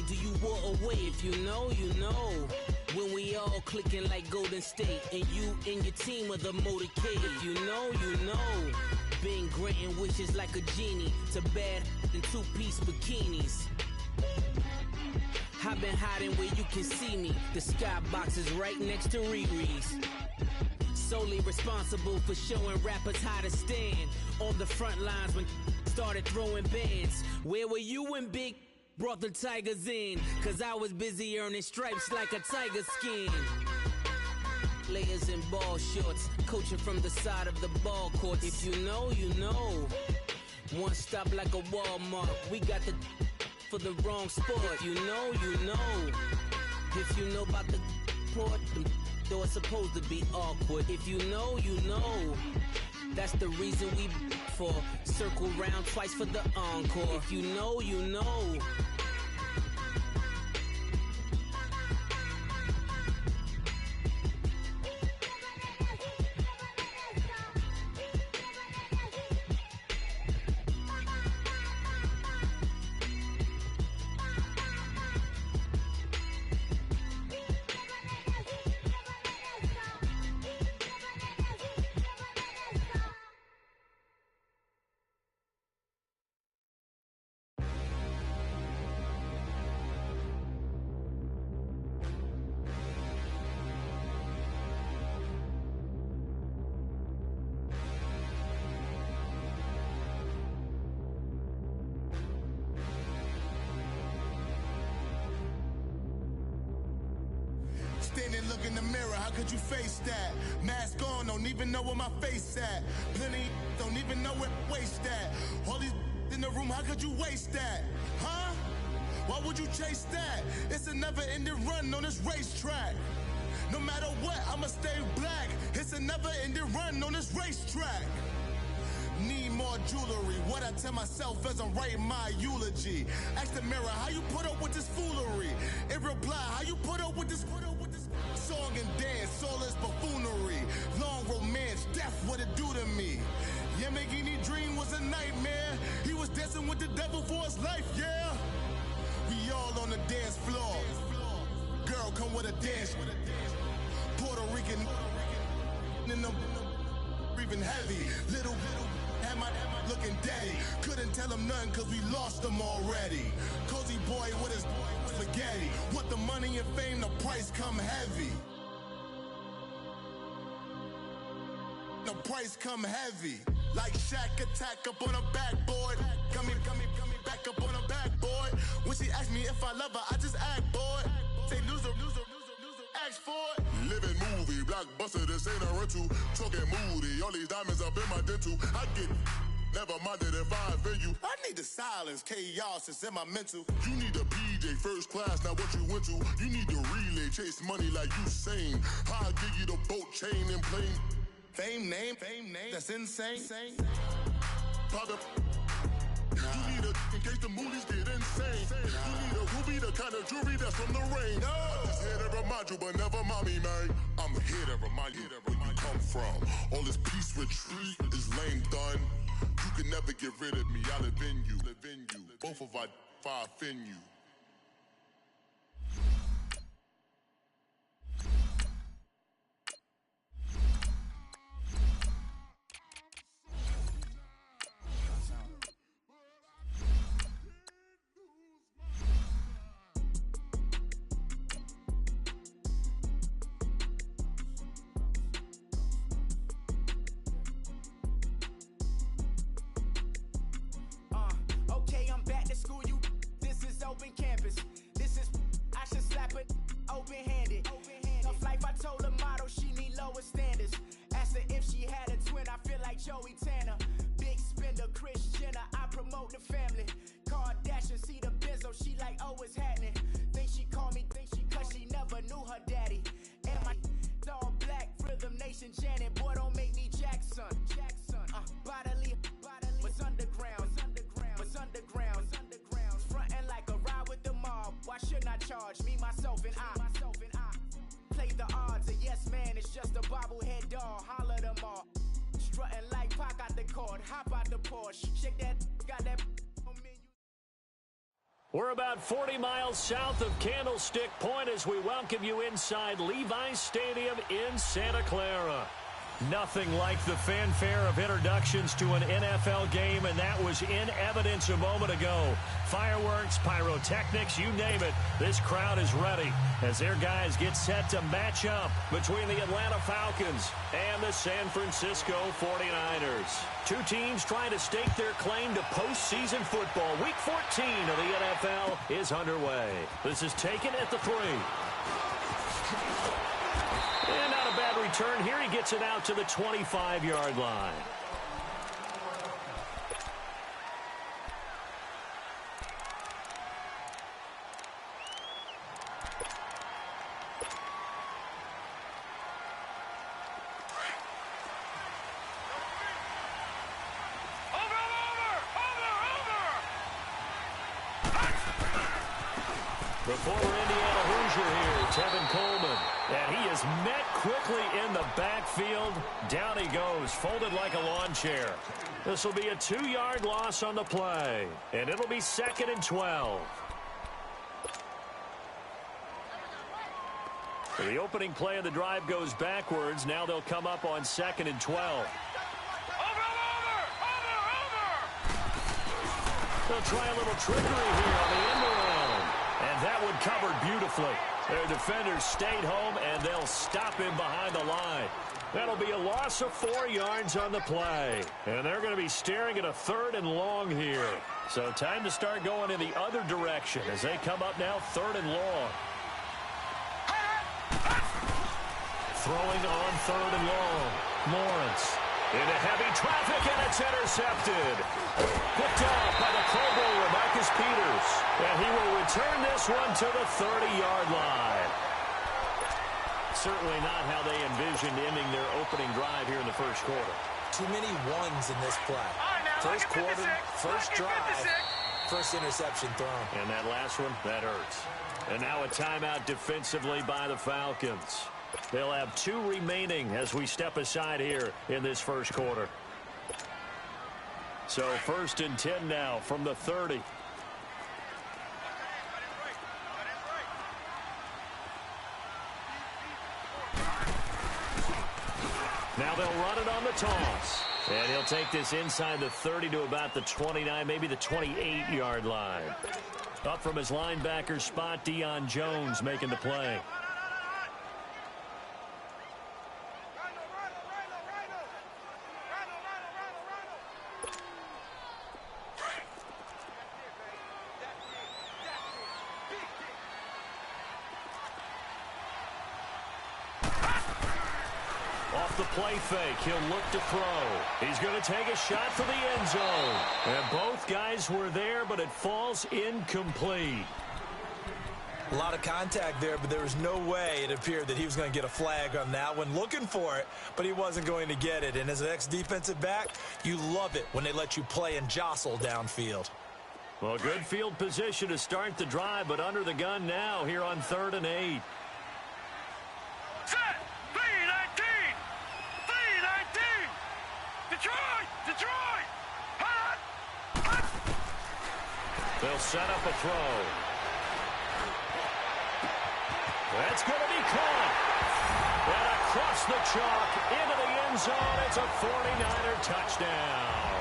say, do you walk away? If you know, you know. When we all clicking like Golden State, and you and your team are the motorcade. If you know, you know. Been granting wishes like a genie to bad in two-piece bikinis. I've been hiding where you can see me. The skybox is right next to Riri's. Solely responsible for showing rappers how to stand on the front lines when started throwing bands. Where were you when Big brought the Tigers in? Cause I was busy earning stripes like a tiger skin. Layers in ball shorts, coaching from the side of the ball court. If you know, you know. One stop like a Walmart. We got the for the wrong sport. You know, you know. If you know about the port, the door is supposed to be awkward. If you know, you know. That's the reason we for circle round twice for the encore. If you know, you know. Standing, look in the mirror, how could you face that? Mask on, don't even know where my face at. Plenty, don't even know where waste at. All these in the room, how could you waste that? Huh? Why would you chase that? It's a never-ending run on this racetrack. No matter what, I'ma stay black. It's a never-ending run on this racetrack. Need more jewelry. What I tell myself as I'm writing my eulogy. Ask the mirror, how you put up with this foolery? In reply, how you put up with this song and dance, all this buffoonery. Long romance, death, what it do to me? Yamagini dream was a nightmare. He was dancing with the devil for his life, yeah. We all on the dance floor. Girl, come with a dance. Puerto Rican in them breathing heavy. Little had my looking daddy. Couldn't tell him nothing cause we lost him already. Cozy boy with his spaghetti. Want the money and fame, the price come heavy. The price come heavy. Like Shaq attack up on a backboard. Coming back up on a backboard. When she asked me if I love her, I just act bored. Say loser, ask for it. Living movie, blockbuster, this ain't a rental. Talking moody, all these diamonds up in my dental. I get never minded if I offend you. I need the silence, chaos is in my mental. You need a PJ, first class, not what you went to. You need the relay, chase money like you sane. I'll give you the boat, chain, and plane. Fame name, that's insane. Pop up. You need a, in case the movies get insane. You need a ruby, the kind of jewelry that's from the rain. I'm just here to remind you, but never mommy, man. I'm here to remind you where you come from. All this peace retreat is lame done. You can never get rid of me, I live in you. Both of our fire offend you. Open campus. This is I should slap it open-handed. Tough life, I told the model she need lower standards. Asked her if she had a twin, I feel like Joey Tanner. Big spender, Kris Jenner, I promote the family. Kardashian, see the Benzo, she like, oh, it's happening. Think she call me, cause she never knew her daddy. And my all black, Rhythm Nation, Janet, boy, don't make me Jackson. Bodily, what's underground, what's underground. Frontin' like a ride with the mob. Why shouldn't I charge me, myself, and I? Play the odds, a yes man, it's just a bobblehead doll. Holler them all. Strutting like Pac out the court, hop out the Porsche. Shake that, got that menu. We're about 40 miles south of Candlestick Point as we welcome you inside Levi's Stadium in Santa Clara. Nothing like the fanfare of introductions to an NFL game, and that was in evidence a moment ago. Fireworks, pyrotechnics, you name it. This crowd is ready as their guys get set to match up between the Atlanta Falcons and the San Francisco 49ers. Two teams trying to stake their claim to postseason football. Week 14 of the NFL is underway. This is taken at the 3. And not a bad return here. He gets it out to the 25-yard line. The former Indiana Hoosier here, Tevin Coleman. And he is met quickly in the backfield. Down he goes, folded like a lawn chair. This will be a 2-yard loss on the play. And it'll be 2nd and 12. So the opening play of the drive goes backwards. Now they'll come up on 2nd and 12. They'll try a little trickery here on the end around. And that one covered beautifully. Their defenders stayed home, and they'll stop him behind the line. That'll be a loss of 4 yards on the play. And they're going to be staring at a 3rd and long here. So time to start going in the other direction as they come up now 3rd and long. Throwing on 3rd and long. Lawrence into heavy traffic, and it's intercepted. Picked off by the Pro Bowler, Marcus Peters. And he will return this one to the 30-yard line. Certainly not how they envisioned ending their opening drive here in the first quarter. Too many ones in this play. First quarter, first drive, first interception thrown. And that last one, that hurts. And now a timeout defensively by the Falcons. They'll have 2 remaining as we step aside here in this first quarter. So 1st and 10 now from the 30. Now they'll run it on the toss. And he'll take this inside the 30 to about the 29, maybe the 28-yard line. Up from his linebacker spot, Deion Jones making the play. Play fake. He'll look to throw. He's going to take a shot for the end zone. And both guys were there, but it falls incomplete. A lot of contact there, but there was no way it appeared that he was going to get a flag on that one. Looking for it, but he wasn't going to get it. And as an ex-defensive back, you love it when they let you play and jostle downfield. Well, good field position to start the drive, but under the gun now here on 3rd and 8. They'll set up a throw. That's going to be caught. And across the chalk into the end zone. It's a 49er touchdown.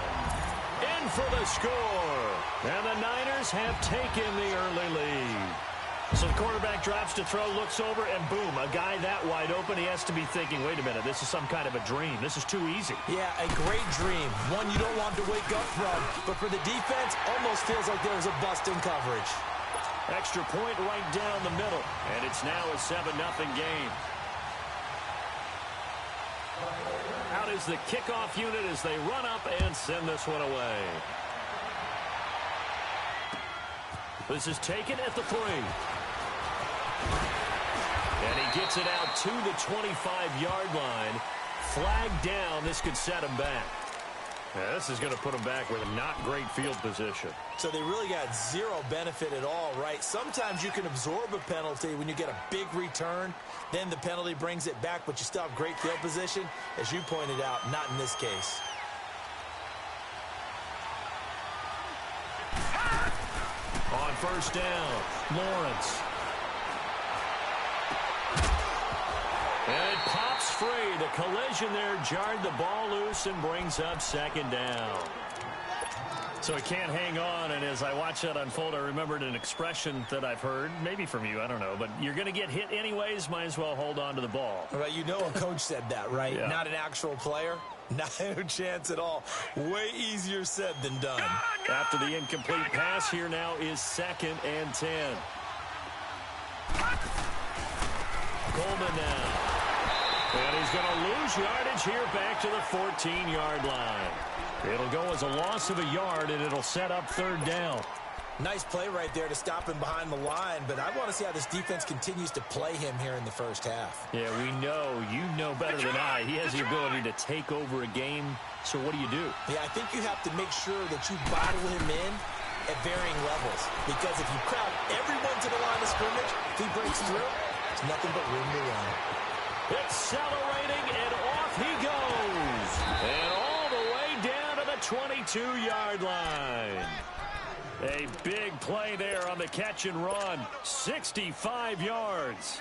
In for the score. And the Niners have taken the early lead. So the quarterback drops to throw, looks over, and boom, a guy that wide open. He has to be thinking, wait a minute, this is some kind of a dream. This is too easy. Yeah, a great dream. One you don't want to wake up from. But for the defense, almost feels like there was a bust in coverage. Extra point right down the middle. And it's now a 7-0 game. Out is the kickoff unit as they run up and send this one away. This is taken at the 3. And he gets it out to the 25-yard line. Flag down. This could set him back. Yeah, this is going to put him back with a not great field position. So they really got zero benefit at all, right? Sometimes you can absorb a penalty when you get a big return. Then the penalty brings it back, but you still have great field position. As you pointed out, not in this case. On first down. Lawrence. And it pops free. The collision there jarred the ball loose and brings up second down. So it can't hang on, and as I watch that unfold, I remembered an expression that I've heard, maybe from you, I don't know, but you're going to get hit anyways, might as well hold on to the ball. Well, you know a coach said that, right? Yeah. Not an actual player. Not a chance at all. Way easier said than done. After the incomplete pass, here now is 2nd and 10. Coleman now. And he's going to lose yardage here back to the 14-yard line. It'll go as a loss of a yard, and it'll set up 3rd down. Nice play right there to stop him behind the line, but I want to see how this defense continues to play him here in the first half. Yeah, we know. You know better than I. He has the ability to take over a game. So what do you do? Yeah, I think you have to make sure that you bottle him in at varying levels, because if you crowd everyone to the line of scrimmage, if he breaks through, it's nothing but room to run. Accelerating, and off he goes. And all the way down to the 22-yard line. A big play there on the catch and run. 65 yards.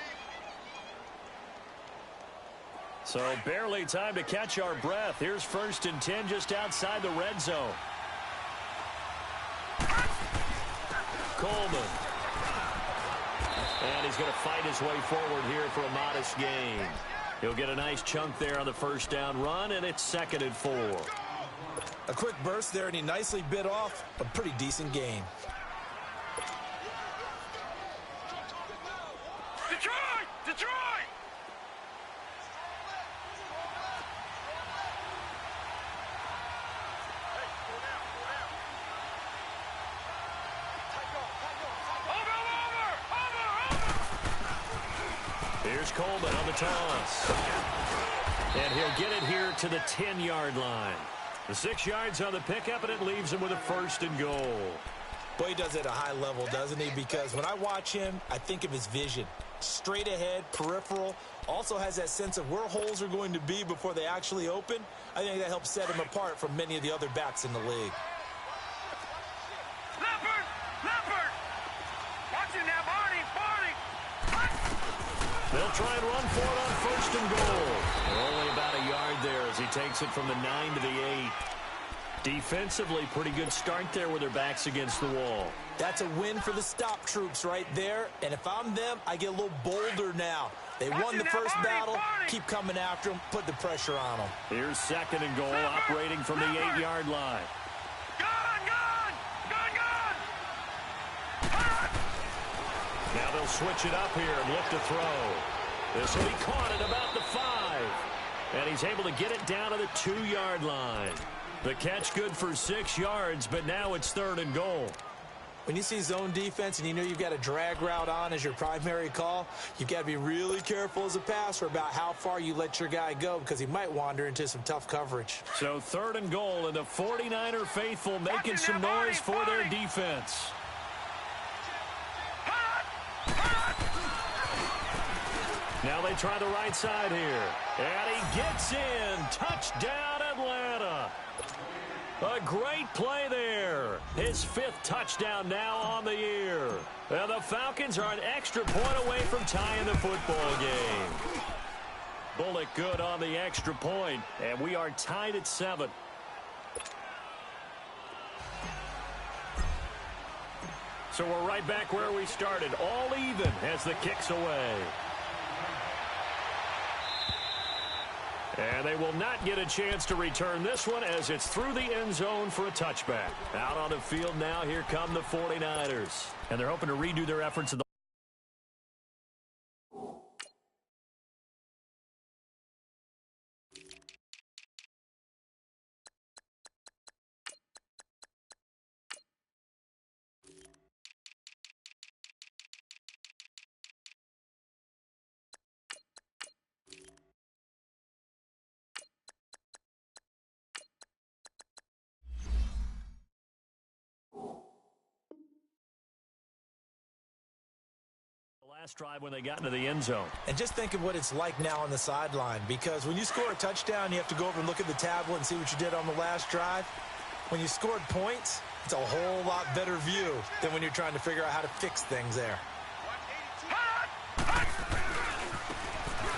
So barely time to catch our breath. Here's 1st and 10 just outside the red zone. Coleman. And he's going to fight his way forward here for a modest gain. He'll get a nice chunk there on the 1st down run, and it's 2nd and 4. A quick burst there, and he nicely bit off a pretty decent gain. Detroit! Detroit! Here's Coleman on the toss. And he'll get it here to the 10-yard line. The 6 yards on the pickup, and it leaves him with a 1st and goal. Boy, he does it at a high level, doesn't he? Because when I watch him, I think of his vision. Straight ahead, peripheral. Also has that sense of where holes are going to be before they actually open. I think that helps set him apart from many of the other backs in the league. Leopard! Leopard! Watching that, Barney! Barney! They'll try and run for it on 1st and goal. Only about a yard there as he takes it from the 9 to the 8. Defensively, pretty good start there with their backs against the wall. That's a win for the stop troops right there. And if I'm them, I get a little bolder now. They won the first battle. Keep coming after them. Put the pressure on them. Here's 2nd and goal, operating from the 8-yard line. Gun! Gun! Gun! Gun! Now they'll switch it up here and look to throw. This will be caught at about the 5. And he's able to get it down to the 2-yard line. The catch good for 6 yards, but now it's 3rd and goal. When you see zone defense and you know you've got a drag route on as your primary call, you've got to be really careful as a passer about how far you let your guy go, because he might wander into some tough coverage. So 3rd and goal, and the 49er faithful making some noise for their defense. Now they try the right side here. And he gets in. Touchdown, Atlanta. A great play there. His 5th touchdown now on the year. And the Falcons are an extra point away from tying the football game. Bullock good on the extra point. And we are tied at 7. So we're right back where we started. All even as the kick's away. And they will not get a chance to return this one as it's through the end zone for a touchback. Out on the field now, here come the 49ers. And they're hoping to redo their efforts in the last drive when they got into the end zone. And just think of what it's like now on the sideline, because when you score a touchdown, you have to go over and look at the tablet and see what you did on the last drive. When you scored points, It's a whole lot better view than when you're trying to figure out how to fix things there.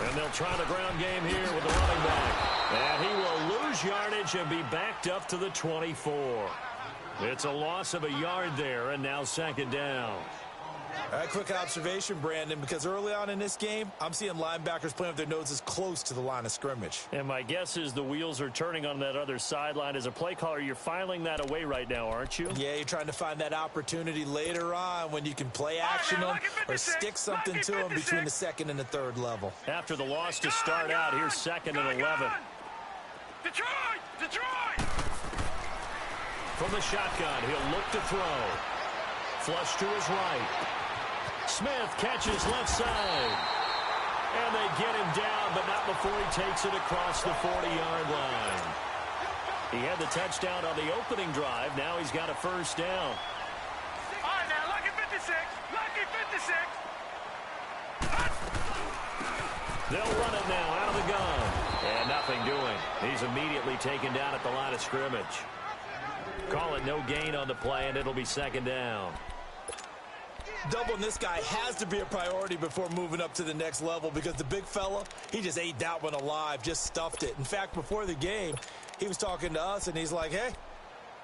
And they'll try the ground game here with the running back. And he will lose yardage and be backed up to the 24. It's a loss of a yard there, and now second down. All right, quick observation, Brandon, because early on in this game, I'm seeing linebackers playing with their noses close to the line of scrimmage. And my guess is the wheels are turning on that other sideline. As a play caller, you're filing that away right now, aren't you? Yeah, you're trying to find that opportunity later on when you can play action them or stick something to them between the second and the third level. After the loss to start out, here's second and 11. Detroit! From the shotgun, he'll look to throw. Flush to his right. Smith catches left side. And they get him down, but not before he takes it across the 40-yard line. He had the touchdown on the opening drive. Now he's got a first down. All right, now, lucky 56. Lucky 56. They'll run it now out of the gun. And nothing doing. He's immediately taken down at the line of scrimmage. Call it no gain on the play, and it'll be second down. Doubling this guy has to be a priority before moving up to the next level because the big fella, he just ate that one alive, just stuffed it. In fact, before the game, he was talking to us, and he's like, hey,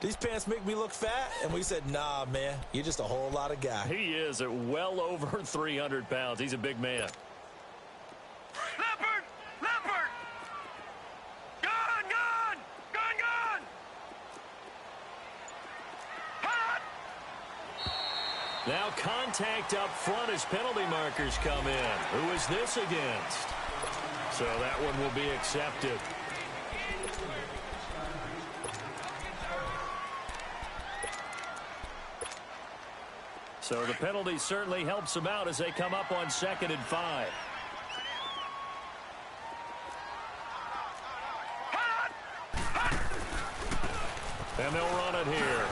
these pants make me look fat? And we said, nah, man, you're just a whole lot of guy. He is at well over 300 pounds. He's a big man. Leopard! Gone! Hot! Now contact up front as penalty markers come in. Who is this against? So that one will be accepted. So the penalty certainly helps them out as they come up on 2nd and 5. And they'll run it here.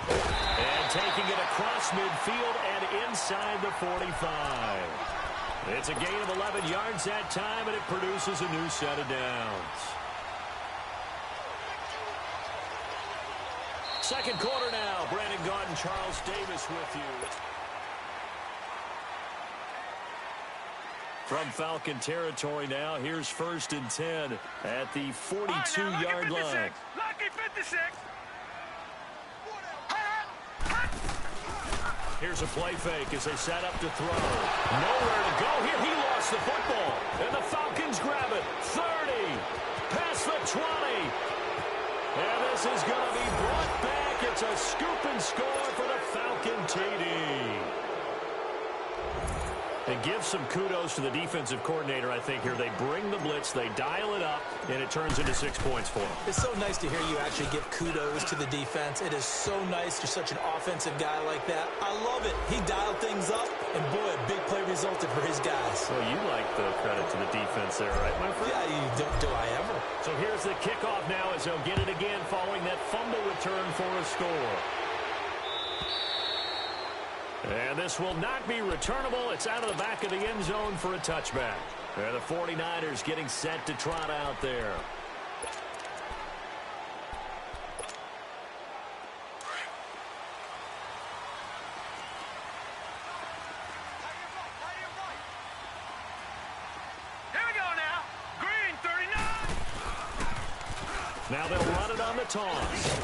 And taking it across midfield and inside the 45. It's a gain of 11 yards that time, and it produces a new set of downs. Second quarter now. Brandon Gaudin, Charles Davis with you. From Falcon territory now, here's 1st and 10 at the 42-yard line. Lucky 56. Here's a play fake as they set up to throw. Nowhere to go here. He lost the football. And the Falcons grab it. 30. Past the 20. And this is going to be brought back. It's a scoop and score for the Falcon TD. And give some kudos to the defensive coordinator, I think, here. They bring the blitz, they dial it up, and it turns into 6 points for them. It's so nice to hear you actually give kudos to the defense. It is so nice. You're such an offensive guy like that. I love it. He dialed things up, and boy, a big play resulted for his guys. Well, you like the credit to the defense there, right, my friend? Yeah, do I ever. So here's the kickoff now as they'll get it again following that fumble return for a score. And this will not be returnable. It's out of the back of the end zone for a touchback. And the 49ers getting set to trot out there. Here we go now. Green 39. Now they'll run it on the toss.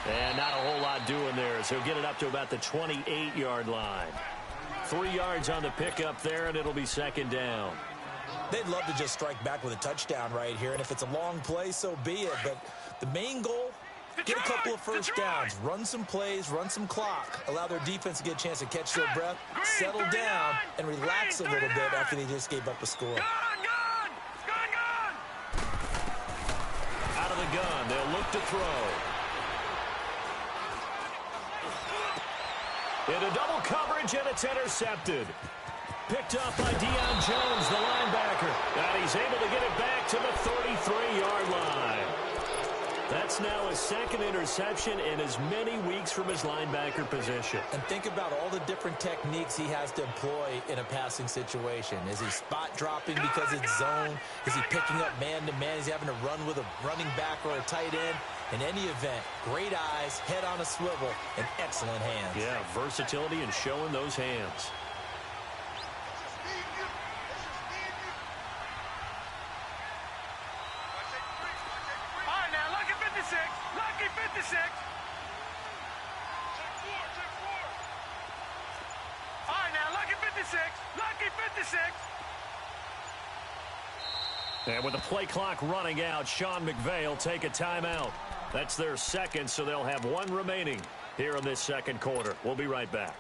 And not a whole lot doing there, so he'll get it up to about the 28-yard line. 3 yards on the pickup there, and it'll be second down. They'd love to just strike back with a touchdown right here, and if it's a long play, so be it. But the main goal, get a couple of first downs, run some plays, run some clock, allow their defense to get a chance to catch their breath, settle down, and relax a little bit after they just gave up a score. Gone! Out of the gun, they'll look to throw. Into double coverage, and it's intercepted. Picked up by Deion Jones, the linebacker. And he's able to get it back to the 33-yard line. That's now his second interception in as many weeks from his linebacker position. And think about all the different techniques he has to employ in a passing situation. Is he spot dropping because it's zone? Is he picking up man-to-man? Is he having to run with a running back or a tight end? In any event, great eyes, head on a swivel, and excellent hands. Yeah, versatility and showing those hands. Lucky 56. All right, now, lucky 56. Lucky 56. And with the play clock running out, Sean McVay will take a timeout. That's their second, so they'll have one remaining here in this second quarter. We'll be right back.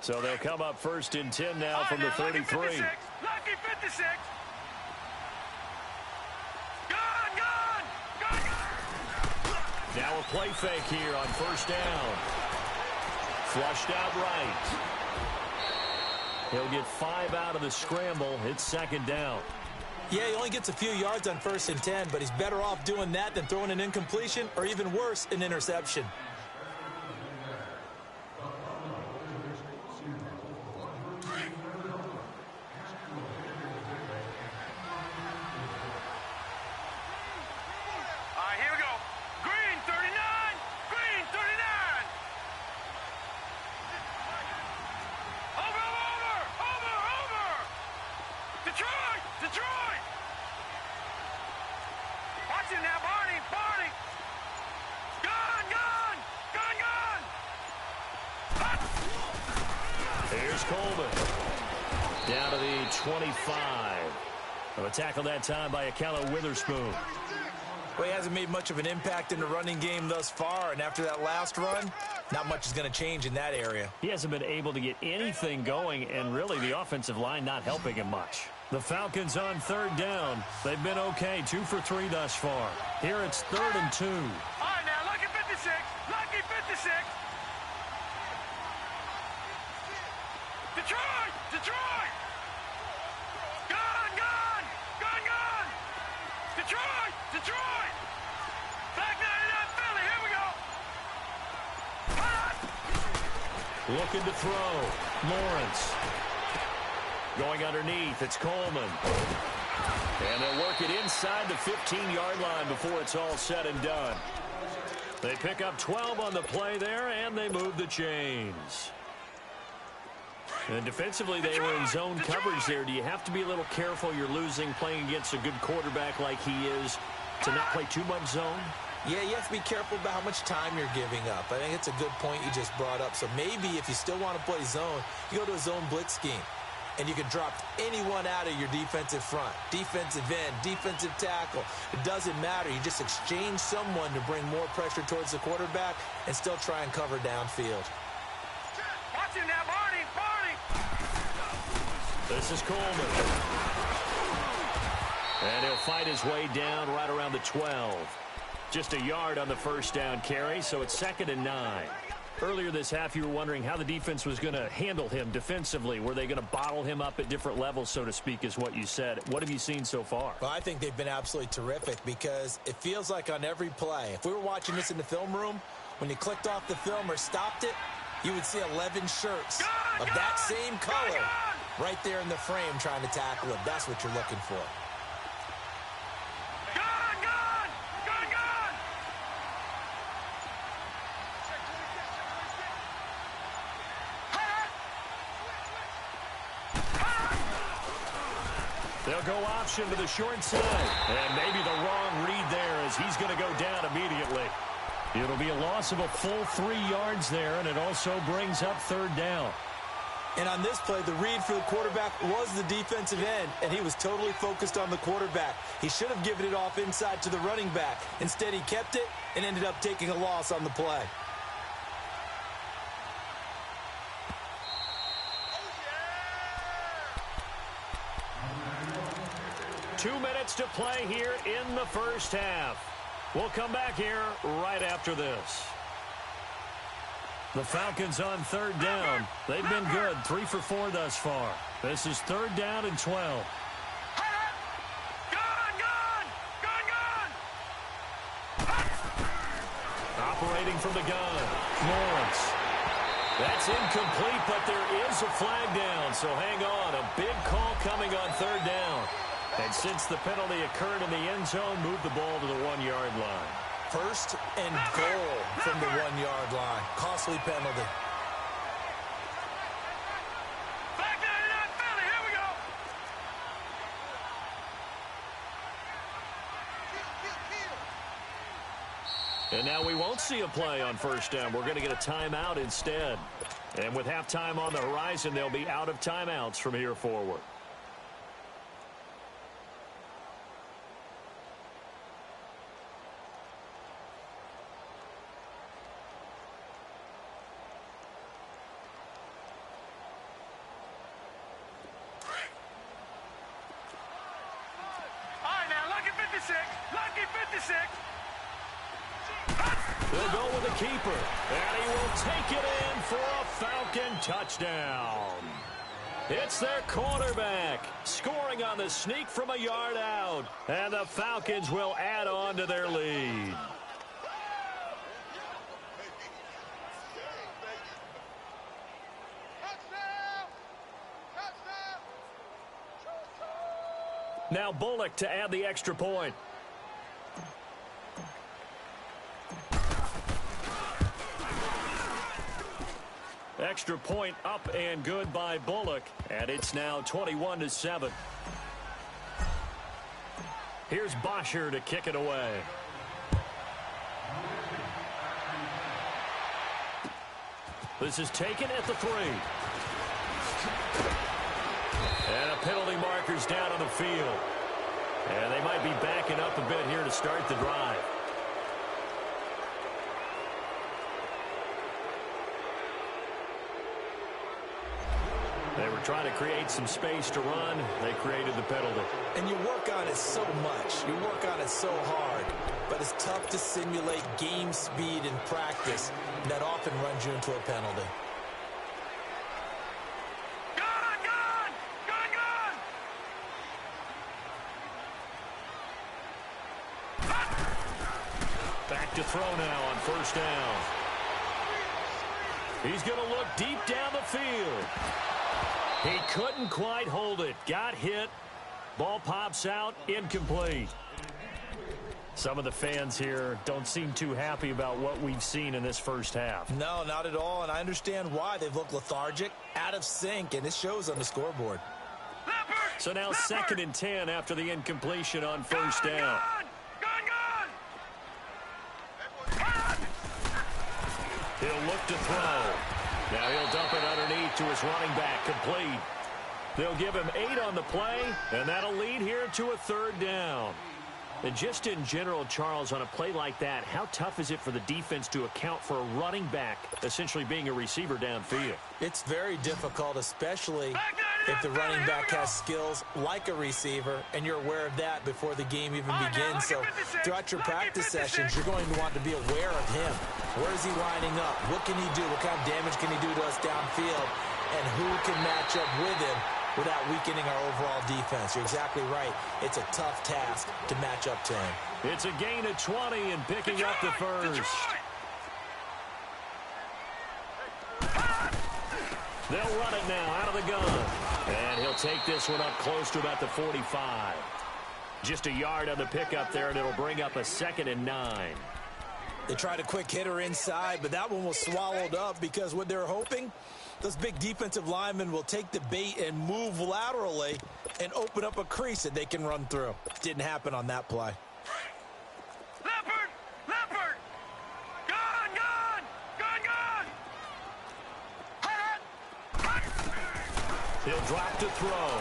So they'll come up first and 10 now from the 33. Lucky 56. Lucky 56. Gone. Now a play fake here on first down. Flushed out right. He'll get 5 out of the scramble. It's second down. Yeah, he only gets a few yards on first and 10, but he's better off doing that than throwing an incompletion or even worse, an interception. Here's Coleman. Down to the 25. A tackle that time by Ahkello Witherspoon. Well, he hasn't made much of an impact in the running game thus far, and after that last run, not much is going to change in that area. He hasn't been able to get anything going, and really the offensive line not helping him much. The Falcons on third down. They've been okay, 2 for 3 thus far. Here it's 3rd and 2. All right, now, lucky 56. Lucky 56. Detroit! Gone! Detroit! Back 99 Philly, here we go! Looking to throw. Lawrence. Going underneath, it's Coleman. And they'll work it inside the 15-yard line before it's all said and done. They pick up 12 on the play there, and they move the chains. And defensively, they were in zone coverage there. Do you have to be a little careful? You're losing, playing against a good quarterback like he is, to not play too much zone? Yeah, you have to be careful about how much time you're giving up. I think it's a good point you just brought up. So maybe if you still want to play zone, you go to a zone blitz scheme. And you can drop anyone out of your defensive front. Defensive end, defensive tackle. It doesn't matter. You just exchange someone to bring more pressure towards the quarterback and still try and cover downfield. Watch him now, Barney! This is Coleman. And he'll fight his way down right around the 12. Just a yard on the first down carry, so it's 2nd and 9. Earlier this half, you were wondering how the defense was going to handle him defensively. Were they going to bottle him up at different levels, so to speak, is what you said. What have you seen so far? Well, I think they've been absolutely terrific because it feels like on every play, if we were watching this in the film room, when you clicked off the film or stopped it, you would see 11 shirts of that same color right there in the frame trying to tackle him. That's what you're looking for. They'll go option to the short side. And maybe the wrong read there as he's going to go down immediately. It'll be a loss of a full 3 yards there, and it also brings up 3rd down. And on this play, the read for the quarterback was the defensive end, and he was totally focused on the quarterback. He should have given it off inside to the running back. Instead, he kept it and ended up taking a loss on the play. Two minutes to play here in the first half. We'll come back here right after this. The Falcons on third down. They've been good, 3 for 4 thus far. This is third down and 12. Operating from the gun, Lawrence. That's incomplete, but there is a flag down, so hang on. A big call coming on third down. And since the penalty occurred in the end zone, move the ball to the 1-yard line. First and goal from the 1-yard line. Costly penalty. Back down in that Philly. Here we go. And now we won't see a play on first down. We're going to get a timeout instead. And with halftime on the horizon, they'll be out of timeouts from here forward. All right, now, lucky 56. Lucky 56. They'll go with the keeper, and he will take it in for a Falcon touchdown. It's their quarterback scoring on the sneak from a yard out, and the Falcons will add on to their lead. Now Bullock to add the extra point. Extra point up and good by Bullock, and it's now 21-7. Here's Bosher to kick it away. This is taken at the 3. And a penalty marker's down on the field. And they might be backing up a bit here to start the drive. They were trying to create some space to run. They created the penalty. And you work on it so much. You work on it so hard. But it's tough to simulate game speed in practice. And that often runs you into a penalty. Back to throw now on first down. He's going to look deep down the field. He couldn't quite hold it. Got hit. Ball pops out. Incomplete. Some of the fans here don't seem too happy about what we've seen in this first half. No, not at all, and I understand why. They've looked lethargic, out of sync, and it shows on the scoreboard. So now 2nd and 10 after the incompletion on first down. He'll look to throw. Now he'll dump it underneath to his running back, complete. They'll give him 8 on the play, and that'll lead here to a third down. And just in general, Charles, on a play like that, how tough is it for the defense to account for a running back essentially being a receiver downfield? It's very difficult, especially if the running back has skills like a receiver, and you're aware of that before the game even begins. So throughout your practice sessions, you're going to want to be aware of him. Where is he lining up? What can he do? What kind of damage can he do to us downfield? And who can match up with him without weakening our overall defense? You're exactly right. It's a tough task to match up to him. It's a gain of 20 and picking up the first. They'll run it now out of the gun. And he'll take this one up close to about the 45. Just a yard on the pickup there, and it'll bring up a 2nd and 9. They tried a quick hitter inside, but that one was swallowed up because what they're hoping, those big defensive linemen will take the bait and move laterally and open up a crease that they can run through. Didn't happen on that play. Leopard! Leopard! Gun! Gun! Gun! Gun! He'll drop to throw.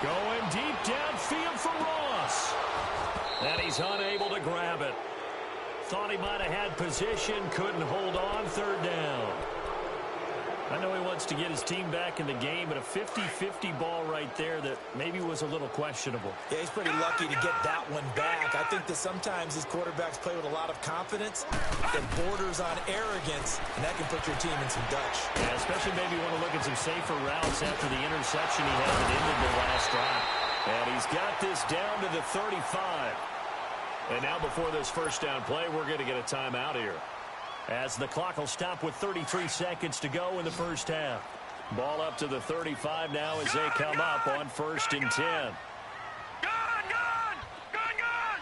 Going deep downfield for Ross. And he's unable to grab it. Thought he might have had position, couldn't hold on, third down. I know he wants to get his team back in the game, but a 50-50 ball right there that maybe was a little questionable. Yeah, he's pretty lucky to get that one back. I think that sometimes these quarterbacks play with a lot of confidence that borders on arrogance, and that can put your team in some Dutch. Yeah, especially maybe want to look at some safer routes after the interception he had that ended the last drive. And he's got this down to the 35. And now before this first down play, we're going to get a timeout here, as the clock will stop with 33 seconds to go in the first half. Ball up to the 35 now as they come up on 1st and 10. Gone! Gone! Gone! Gone!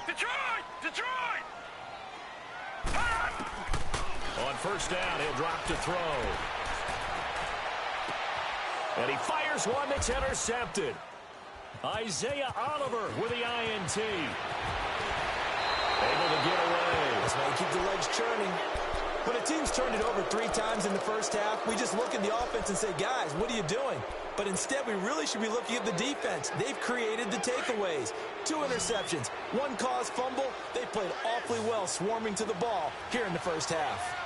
Detroit! Detroit! On 1st down, he'll drop to throw. And he fires one that's intercepted. Isaiah Oliver with the INT. Able to get away. That's why you keep the legs churning. When a team's turned it over 3 times in the first half, we just look at the offense and say, guys, what are you doing? But instead, we really should be looking at the defense. They've created the takeaways. 2 interceptions, 1 caused fumble. They played awfully well swarming to the ball here in the first half.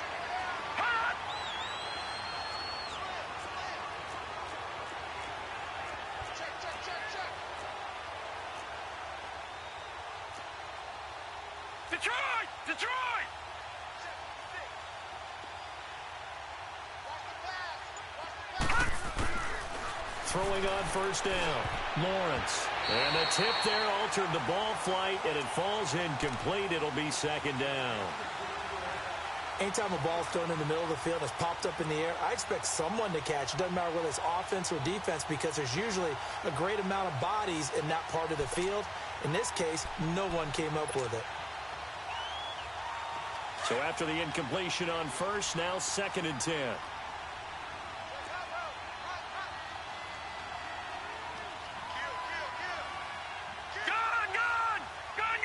Detroit! Detroit! Throwing on 1st down, Lawrence. And the tip there altered the ball flight, and it falls incomplete. It'll be 2nd down. Anytime a ball's thrown in the middle of the field, it's popped up in the air, I expect someone to catch. It doesn't matter whether it's offense or defense, because there's usually a great amount of bodies in that part of the field. In this case, no one came up with it. So after the incompletion on 1st, now 2nd and 10. Gone! Gone! Gone!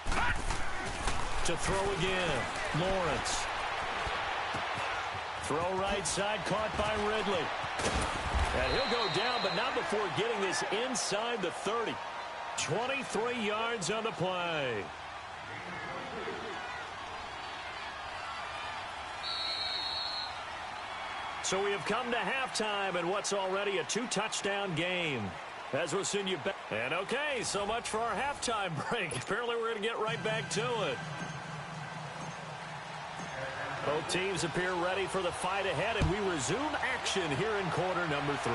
Gone! To throw again, Lawrence. Throw right side, caught by Ridley. And he'll go down, but not before getting this inside the 30. 23 yards on the play. So we have come to halftime in what's already a 2-touchdown game. As we'll send you back. And okay, so much for our halftime break. Apparently we're going to get right back to it. Both teams appear ready for the fight ahead, and we resume action here in quarter number 3.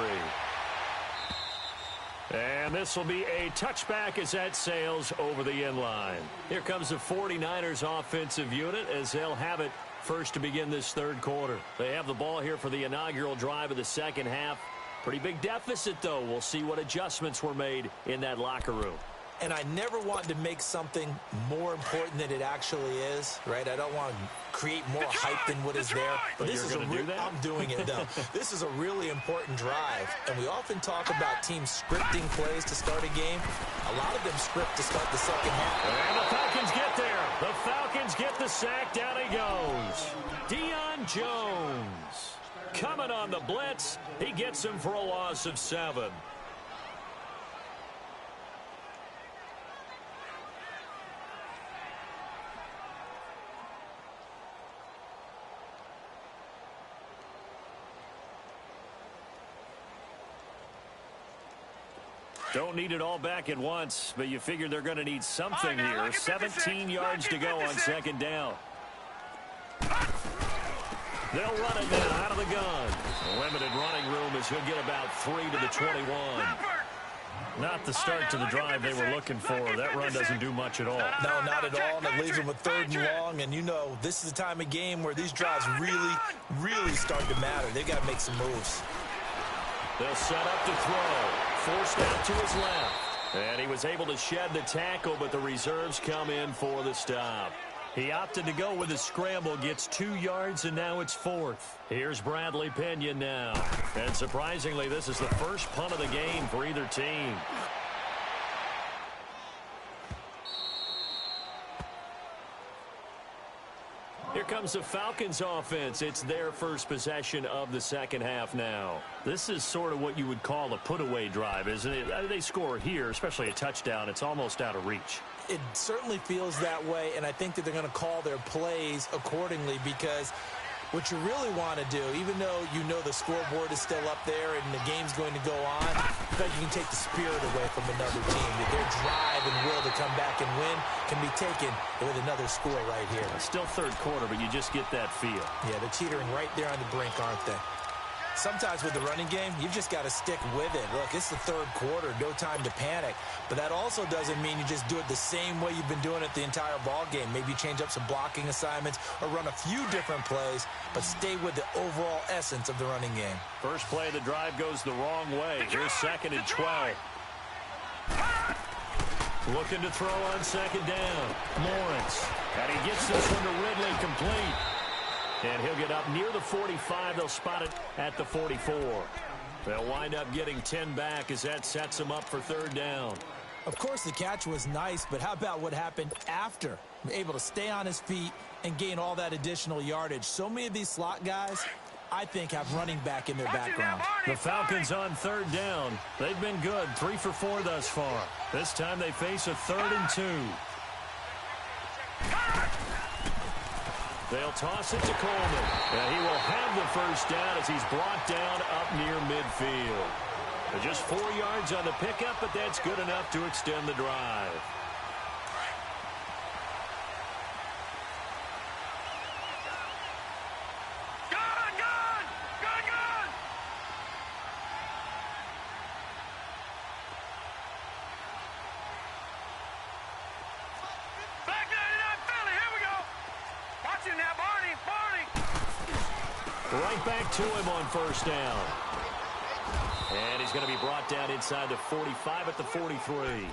And this will be a touchback as that sails over the end line. Here comes the 49ers offensive unit as they'll have it first to begin this 3rd quarter. They have the ball here for the inaugural drive of the 2nd half. Pretty big deficit, though. We'll see what adjustments were made in that locker room. And I never want to make something more important than it actually is, right? I don't want to create more hype than what is there. But this is do that? I'm doing it, though. This is a really important drive, and we often talk about teams scripting plays to start a game. A lot of them script to start the 2nd half. And the Falcons get there. The Falcons get the sack. Down he goes. Deion Jones coming on the blitz. He gets him for a loss of 7. Don't need it all back at once, but you figure they're going to need something here. 17 yards to go on 2nd down. They'll run it now out of the gun. A limited running room as he'll get about 3 to the 21. Not the start to the drive they were looking for. That run doesn't do much at all. No, not at all, and it leaves them with 3rd and long. And you know, this is the time of game where these drives really start to matter. They've got to make some moves. They'll set up to throw. Forced out to his left. And he was able to shed the tackle, but the reserves come in for the stop. He opted to go with a scramble, gets 2 yards, and now it's 4th. Here's Bradley Pinion now. And surprisingly, this is the first punt of the game for either team. Here comes the Falcons offense. It's their first possession of the 2nd half now. This is sort of what you would call a put-away drive, isn't it? They score here, especially a touchdown. It's almost out of reach. It certainly feels that way, and I think that they're going to call their plays accordingly, because what you really want to do, even though you know the scoreboard is still up there and the game's going to go on, I think you can take the spirit away from another team. That their drive and will to come back and win can be taken with another score right here. It's still third quarter, but you just get that feel. Yeah, they're teetering right there on the brink, aren't they? Sometimes with the running game, you've just got to stick with it. Look, it's the third quarter, no time to panic. But that also doesn't mean you just do it the same way you've been doing it the entire ball game. Maybe change up some blocking assignments or run a few different plays, but stay with the overall essence of the running game. First play of the drive goes the wrong way. Here's 2nd and 12. Looking to throw on 2nd down. Lawrence. And he gets this one to Ridley, complete. And he'll get up near the 45. They'll spot it at the 44. They'll wind up getting 10 back as that sets them up for 3rd down. Of course, the catch was nice, but how about what happened after? Able to stay on his feet and gain all that additional yardage. So many of these slot guys, I think, have running back in their background. The Falcons on 3rd down. They've been good, 3 for 4 thus far. This time they face a 3rd and 2. They'll toss it to Coleman. And he will have the 1st down as he's brought down up near midfield. Just 4 yards on the pickup, but that's good enough to extend the drive. Right back to him on 1st down. And he's going to be brought down inside the 45 at the 43.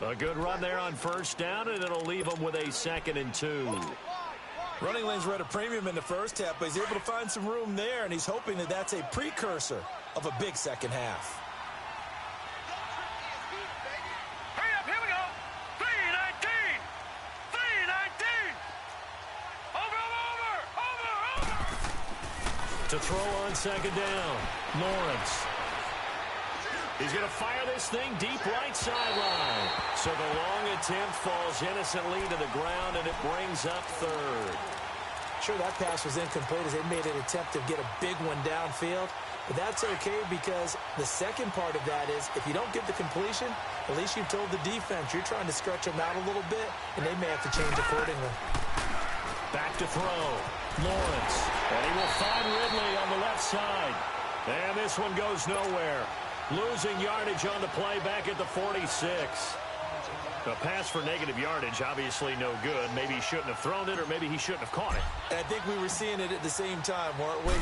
A good run there on 1st down, and it'll leave him with a 2nd and 2. Running lanes were at a premium in the first half, but he's able to find some room there, and he's hoping that that's a precursor of a big second half. Hurry up, here we go. 319. 319. Over. To throw on 2nd down, Lawrence. He's going to fire this thing deep right sideline. So the long attempt falls innocently to the ground, and it brings up 3rd. Sure, that pass was incomplete as they made an attempt to get a big one downfield. But that's okay, because the second part of that is if you don't get the completion, at least you've told the defense you're trying to stretch them out a little bit, and they may have to change accordingly. Back to throw. Lawrence. And he will find Ridley on the left side. And this one goes nowhere. Losing yardage on the play back at the 46. A pass for negative yardage, obviously no good. Maybe he shouldn't have thrown it, or maybe he shouldn't have caught it. And I think we were seeing it at the same time, weren't we?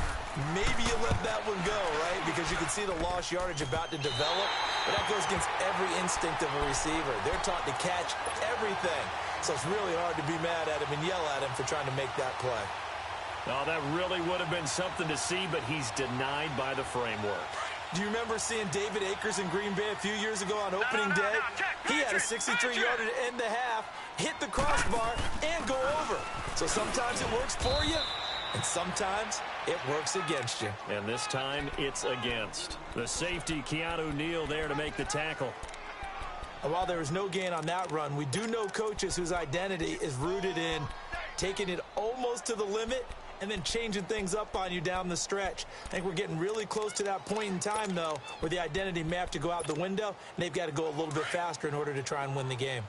Maybe you let that one go, right? Because you can see the lost yardage about to develop. But that goes against every instinct of a receiver. They're taught to catch everything. So it's really hard to be mad at him and yell at him for trying to make that play. Oh, that really would have been something to see, but he's denied by the framework. Do you remember seeing David Akers in Green Bay a few years ago on opening day? He had a 63-yarder to end the half, hit the crossbar, and go over. So sometimes it works for you, and sometimes it works against you. And this time, it's against. The safety, Keanu Neal, there to make the tackle. And while there was no gain on that run, we do know coaches whose identity is rooted in taking it almost to the limit and then changing things up on you down the stretch. I think we're getting really close to that point in time, though, where the identity may have to go out the window, and they've got to go a little bit faster in order to try and win the game.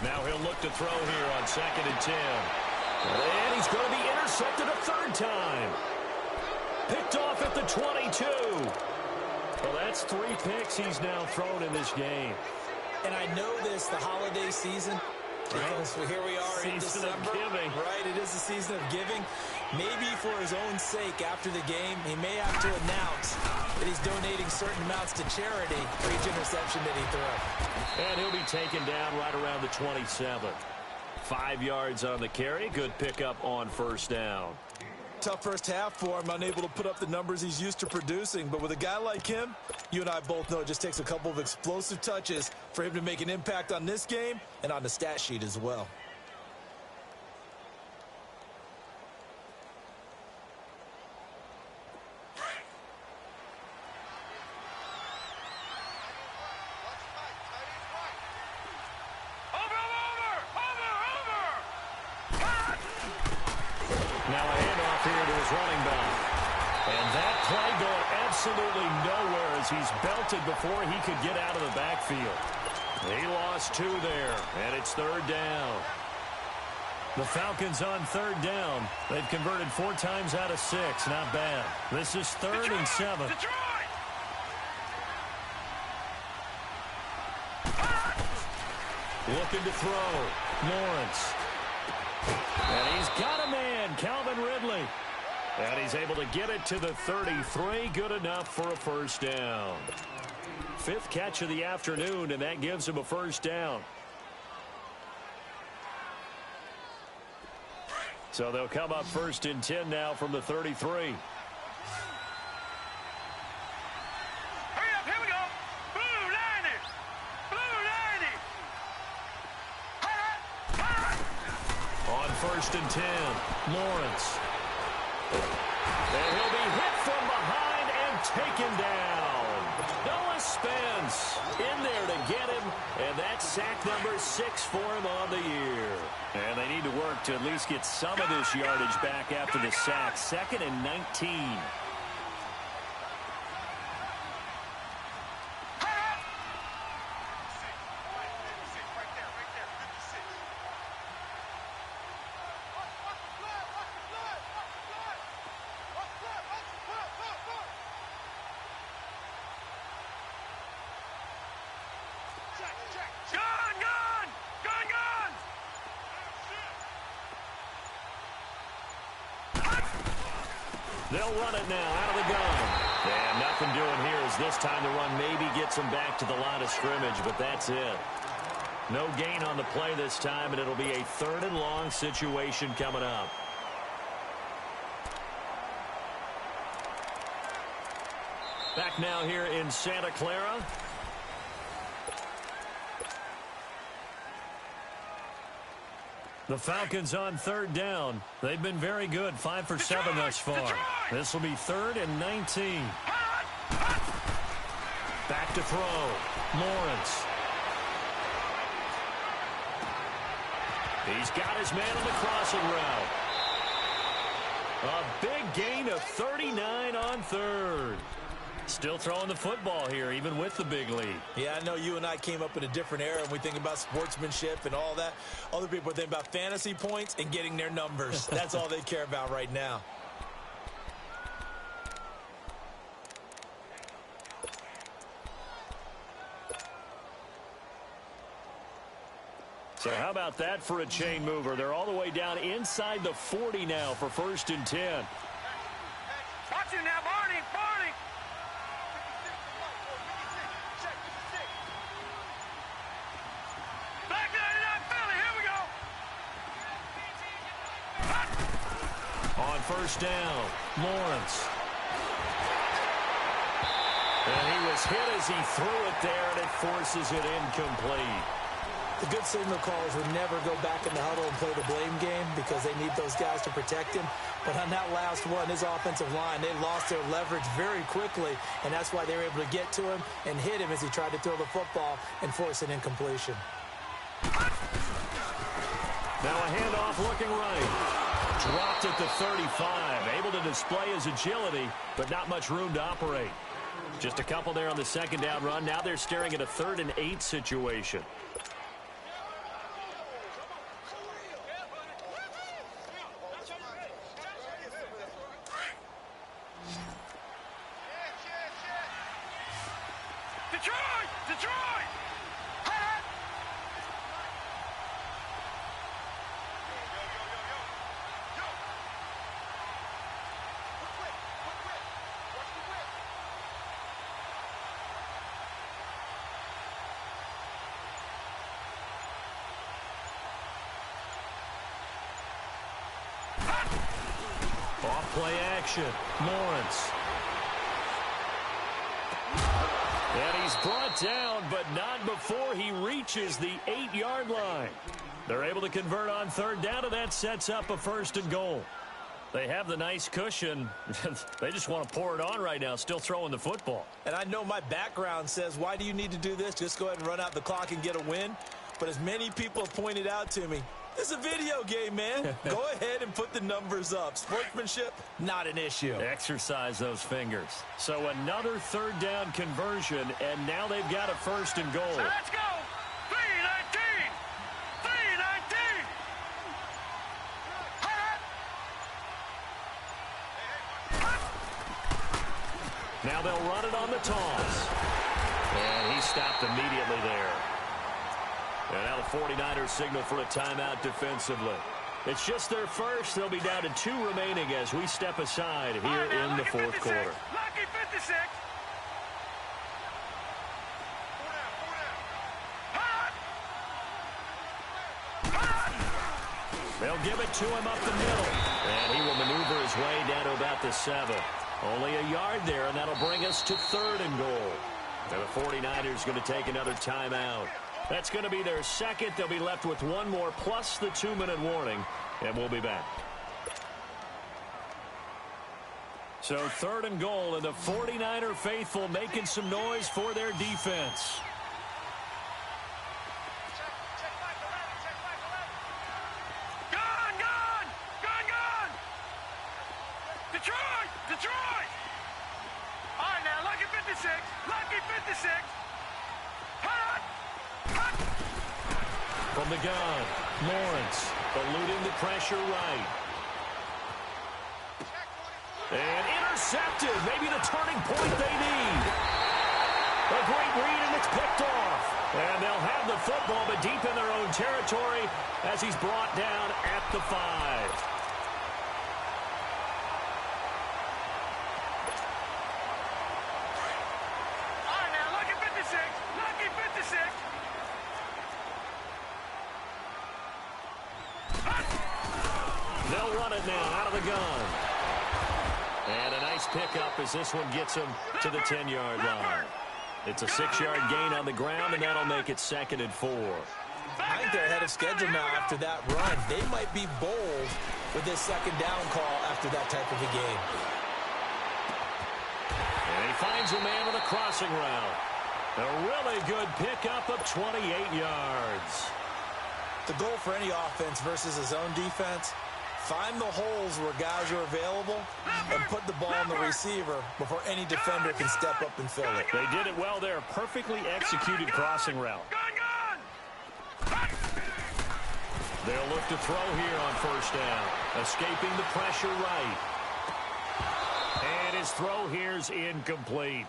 Now he'll look to throw here on 2nd and 10. And he's going to be intercepted a 3rd time. Picked off at the 22. Well, that's 3 picks he's now thrown in this game. And I know this, the holiday season, because here we are in December. Season of giving. Right, it is the season of giving. Maybe for his own sake, after the game, he may have to announce that he's donating certain amounts to charity for each interception that he throws. And he'll be taken down right around the 27. 5 yards on the carry. Good pickup on 1st down. Tough first half for him, unable to put up the numbers he's used to producing. But with a guy like him, you and I both know it just takes a couple of explosive touches for him to make an impact on this game and on the stat sheet as well. running back. And that play going absolutely nowhere as he's belted before he could get out of the backfield. He lost 2 there, and it's 3rd down. The Falcons on 3rd down. They've converted 4 times out of 6. Not bad. This is 3rd and 7. Looking to throw. Lawrence. And he's got a man, Calvin Ridley. And he's able to get it to the 33. Good enough for a 1st down. 5th catch of the afternoon, and that gives him a 1st down. So they'll come up 1st and 10 now from the 33. Hurry up, here we go. Blue Liners. Blue Liners. On 1st and 10, Lawrence. And he'll be hit from behind and taken down. Noah Spence in there to get him, and that's sack number 6 for him on the year. And they need to work to at least get some of this yardage back after the sack. 2nd and 19. They'll run it now out of the gun. And nothing doing here as this time the run maybe gets them back to the line of scrimmage, but that's it. No gain on the play this time, and it'll be a 3rd and long situation coming up. Back now here in Santa Clara. The Falcons on 3rd down. They've been very good, 5 for 7 thus far. This will be 3rd and 19. Back to throw. Lawrence. He's got his man on the crossing route. A big gain of 39 on 3rd. Still throwing the football here, even with the big lead. Yeah, I know you and I came up in a different era, and we think about sportsmanship and all that. Other people think about fantasy points and getting their numbers. That's all they care about right now. So how about that for a chain mover? They're all the way down inside the 40 now for 1st and 10. Watch it now, Barney. Barney. Back there in that Philly. Here we go. On 1st down, Lawrence. And he was hit as he threw it there, and it forces it incomplete. The good signal callers would never go back in the huddle and play the blame game because they need those guys to protect him. But on that last one, his offensive line, they lost their leverage very quickly, and that's why they were able to get to him and hit him as he tried to throw the football and force an incompletion. Now a handoff looking right. Dropped at the 35. Able to display his agility, but not much room to operate. Just a couple there on the 2nd down run. Now they're staring at a 3rd and 8 situation. Detroit! Detroit! Off play action. Lawrence. And he's brought down, but not before he reaches the 8-yard line. They're able to convert on 3rd down, and that sets up a 1st and goal. They have the nice cushion. They just want to pour it on right now, still throwing the football. And I know my background says, why do you need to do this? Just go ahead and run out the clock and get a win. But as many people have pointed out to me, This is a video game, man. Go ahead and put the numbers up. Sportsmanship, not an issue. Exercise those fingers. So another third down conversion, and now they've got a first and goal. So let's go. 3-19. 3-19. Now they'll run it on the toss. And he stopped immediately there. And now the 49ers signal for a timeout defensively. It's just their first. They'll be down to 2 remaining as we step aside here in the fourth quarter. Lucky 56. They'll give it to him up the middle. And he will maneuver his way down to about the 7. Only a yard there, and that'll bring us to 3rd and goal. And the 49ers going to take another timeout. That's going to be their second. They'll be left with 1 more plus the 2-minute warning, and we'll be back. So 3rd and goal, and the 49er faithful making some noise for their defense. Gone! Detroit! All right, now, lucky 56. From the gun, Lawrence eluding the pressure right. And intercepted. Maybe the turning point they need. A great read, and it's picked off. And they'll have the football, but deep in their own territory as he's brought down at the 5. They'll run it now out of the gun. And a nice pickup as this one gets him to the 10-yard line. It's a 6-yard gain on the ground, and that'll make it 2nd and 4. I think they're ahead of schedule now after that run. They might be bold with this 2nd down call after that type of a game. And he finds a man with a crossing route. A really good pickup of 28 yards. The goal for any offense versus his own defense, find the holes where guys are available and put the ball on the receiver before any defender can step up and fill it. They did it well there. Perfectly executed crossing route. They'll look to throw here on 1st down. Escaping the pressure right. And his throw here's incomplete.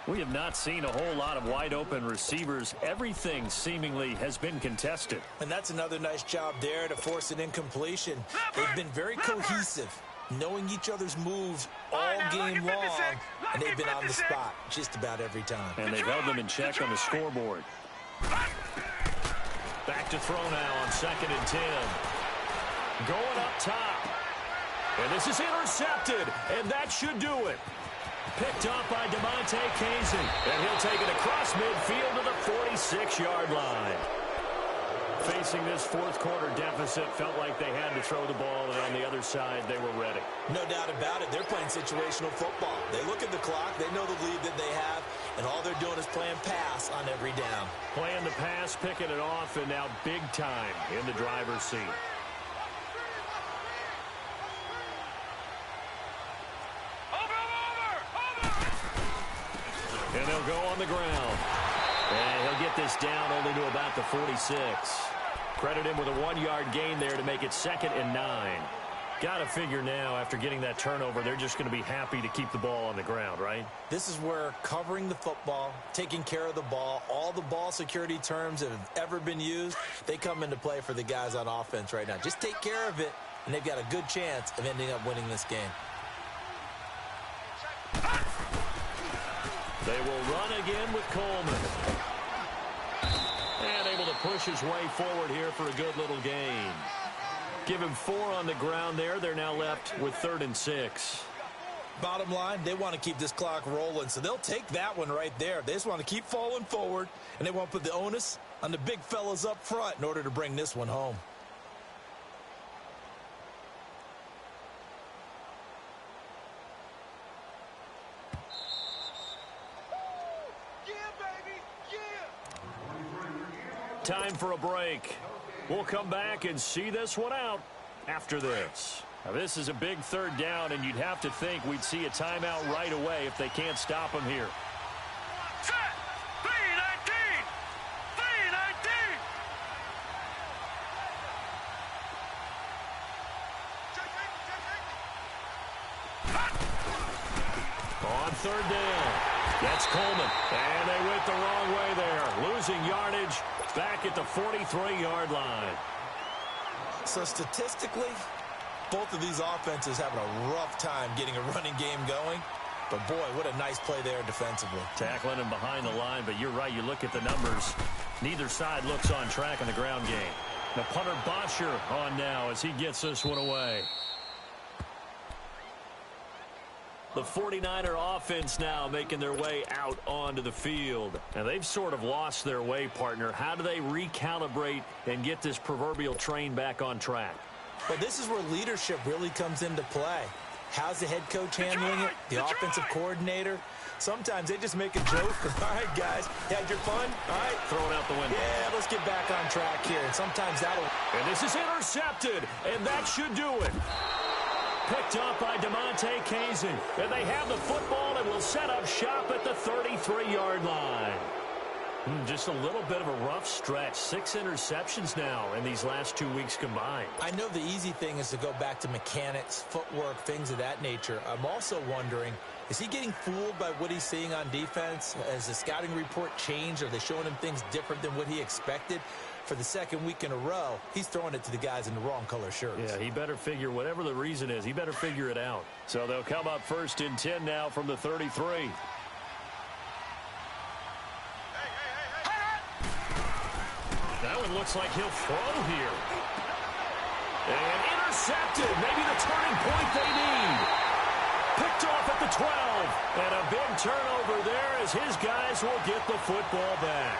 We have not seen a whole lot of wide-open receivers. Everything seemingly has been contested. And that's another nice job there to force an incompletion. They've been very cohesive, knowing each other's moves all game long, and they've been on the spot just about every time. And they've held them in check on the scoreboard. Back to throw now on 2nd and 10. Going up top. And this is intercepted, and that should do it. Picked up by DeMonte Casey. And he'll take it across midfield to the 46-yard line. Facing this fourth quarter deficit, felt like they had to throw the ball, and on the other side, they were ready. No doubt about it. They're playing situational football. They look at the clock, they know the lead that they have, and all they're doing is playing pass on every down. Playing the pass, picking it off, and now big time in the driver's seat. And they'll go on the ground. And he'll get this down only to about the 46. Credit him with a 1-yard gain there to make it 2nd and 9. Got to figure now, after getting that turnover, they're just going to be happy to keep the ball on the ground, right? This is where covering the football, taking care of the ball, all the ball security terms that have ever been used, they come into play for the guys on offense right now. Just take care of it, and they've got a good chance of ending up winning this game. They will run again with Coleman. And able to push his way forward here for a good little gain. Give him 4 on the ground there. They're now left with 3rd and 6. Bottom line, they want to keep this clock rolling, so they'll take that one right there. They just want to keep falling forward, and they want to put the onus on the big fellas up front in order to bring this one home. Time for a break. We'll come back and see this one out after this. Now, this is a big third down, and you'd have to think we'd see a timeout right away if they can't stop them here. Set. 319. 319. On third down, that's Coleman. And they went the wrong way there. Losing yardage back at the 43-yard line. So statistically, both of these offenses having a rough time getting a running game going. But, boy, what a nice play there defensively. Tackling him behind the line, but you're right. You look at the numbers. Neither side looks on track in the ground game. The punter Bosher on now as he gets this one away. The 49er offense now making their way out onto the field. And they've sort of lost their way, partner. How do they recalibrate and get this proverbial train back on track? Well, this is where leadership really comes into play. How's the head coach handling it? The offensive coordinator? Sometimes they just make a joke. All right, guys, had your fun? All right. Throw it out the window. Yeah, let's get back on track here. And sometimes that'll... And this is intercepted, and that should do it. Picked up by DeMonte Kazin. And they have the football and will set up shop at the 33-yard line. Just a little bit of a rough stretch. 6 interceptions now in these last 2 weeks combined. I know the easy thing is to go back to mechanics, footwork, things of that nature. I'm also wondering, is he getting fooled by what he's seeing on defense? Has the scouting report changed? Are they showing him things different than what he expected? For the second week in a row, he's throwing it to the guys in the wrong color shirts. Yeah, he better figure, whatever the reason is, he better figure it out. So they'll come up 1st and 10 now from the 33. That one looks like he'll throw here. And intercepted. Maybe the turning point they need. Picked off at the 12. And a big turnover there as his guys will get the football back.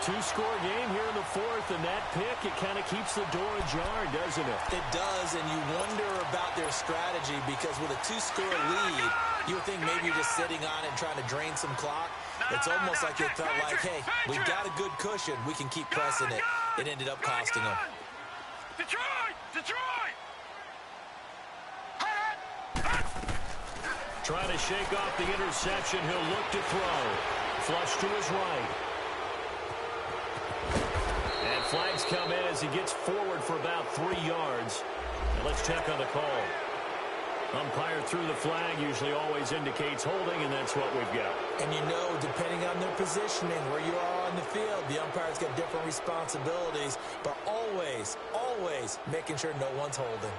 2-score game here in the 4th, and that pick, it kind of keeps the door ajar, doesn't it? It does, and you wonder about their strategy because with a 2-score lead, you would think maybe you're just sitting on it and trying to drain some clock. It's almost like they felt like, hey, we've got a good cushion. We can keep pressing it. It ended up costing them. Detroit! Detroit! Trying to shake off the interception. He'll look to throw. Flush to his right. And flags come in as he gets forward for about 3 yards. And let's check on the call. Umpire threw the flag, usually always indicates holding, and that's what we've got. And you know, depending on their positioning, where you are on the field, the umpire's got different responsibilities, but always, always making sure no one's holding.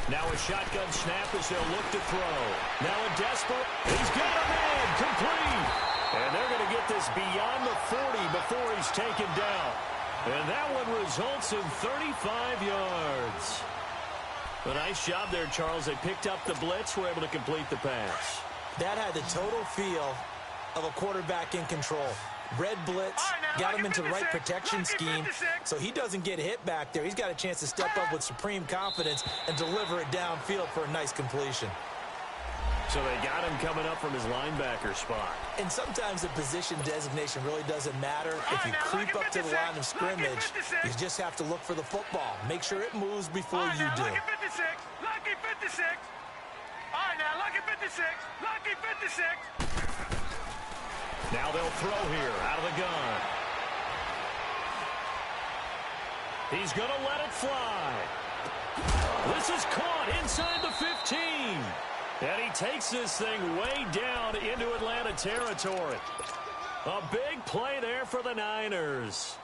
Now a shotgun snap as they'll look to throw. Now a desperate. He's got a man complete. And they're going to get this beyond the 40 before he's taken down. And that one results in 35 yards. A nice job there, Charles. They picked up the blitz, were able to complete the pass. That had the total feel of a quarterback in control. Red blitz, got him into the right protection scheme, so he doesn't get hit back there. He's got a chance to step up with supreme confidence and deliver it downfield for a nice completion. So they got him coming up from his linebacker spot. And sometimes the position designation really doesn't matter. If you creep up to the line of scrimmage, you just have to look for the football. Make sure it moves before you do. Lucky 56. Lucky 56. All right, now, lucky 56. Lucky 56. Now they'll throw here out of the gun. He's going to let it fly. This is caught inside the 15. And he takes this thing way down into Atlanta territory. A big play there for the Niners.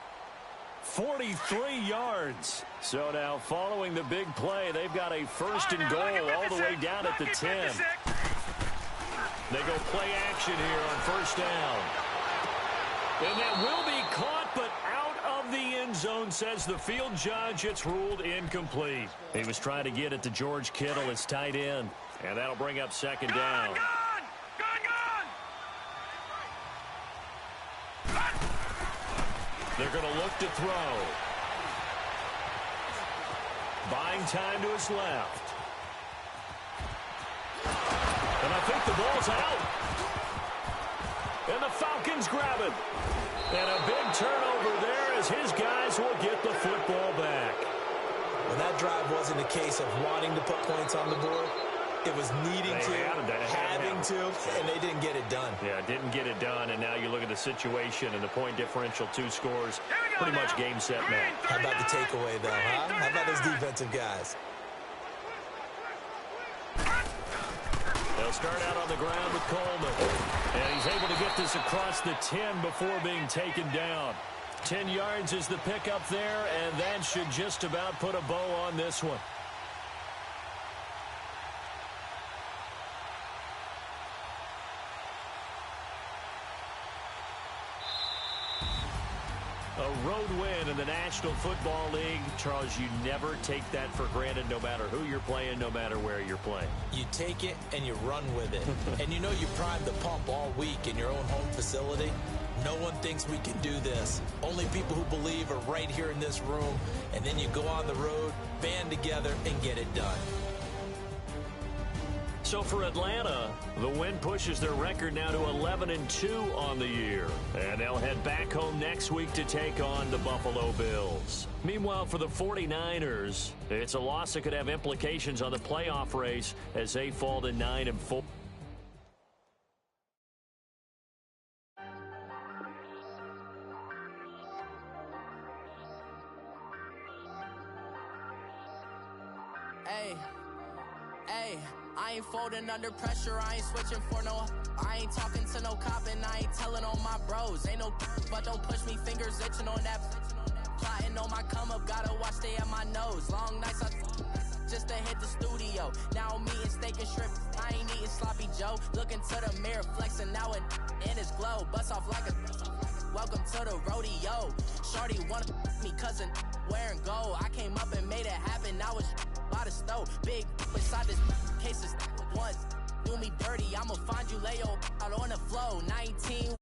43 yards. So now following the big play, they've got a 1st and goal all the way down at the 10. They go play action here on 1st down. And that will be caught, but out of the end zone, says the field judge. It's ruled incomplete. He was trying to get it to George Kittle, his tight end. And that'll bring up 2nd down. Gun! They're going to look to throw. Buying time to his left. And I think the ball's out. And the Falcons grab it. And a big turnover there as his guys will get the football back. Well, that drive wasn't a case of wanting to put points on the board. It was needing having to, and they didn't get it done. Yeah, didn't get it done, and now you look at the situation and the point differential, 2 scores, pretty much game, set, match. How about the takeaway, though, huh? How about those defensive guys? They'll start out on the ground with Coleman. And he's able to get this across the 10 before being taken down. 10 yards is the pickup there, and that should just about put a bow on this one. A road win in the National Football League. Charles, you never take that for granted no matter who you're playing, no matter where you're playing. You take it and you run with it. And you know you primed the pump all week in your own home facility. No one thinks we can do this. Only people who believe are right here in this room. And then you go on the road, band together, and get it done. So for Atlanta, the win pushes their record now to 11-2 on the year. And they'll head back home next week to take on the Buffalo Bills. Meanwhile, for the 49ers, it's a loss that could have implications on the playoff race as they fall to 9-4. Hey, I ain't folding under pressure, I ain't switching for no. I ain't talking to no cop and I ain't telling on my bros. Ain't no but don't push me, fingers itching on that. Plotting on my come up, gotta watch stay at my nose. Long nights I just to hit the studio. Now I'm eating steak and shrimp, I ain't eating sloppy Joe. Looking to the mirror, flexing now and in his glow. Bust off like a welcome to the rodeo. Shorty wanna me cousin wearing gold. I came up and made it happen, now it's by the stove. Big beside this cases once do me dirty. I'ma find you lay out on the floor. 19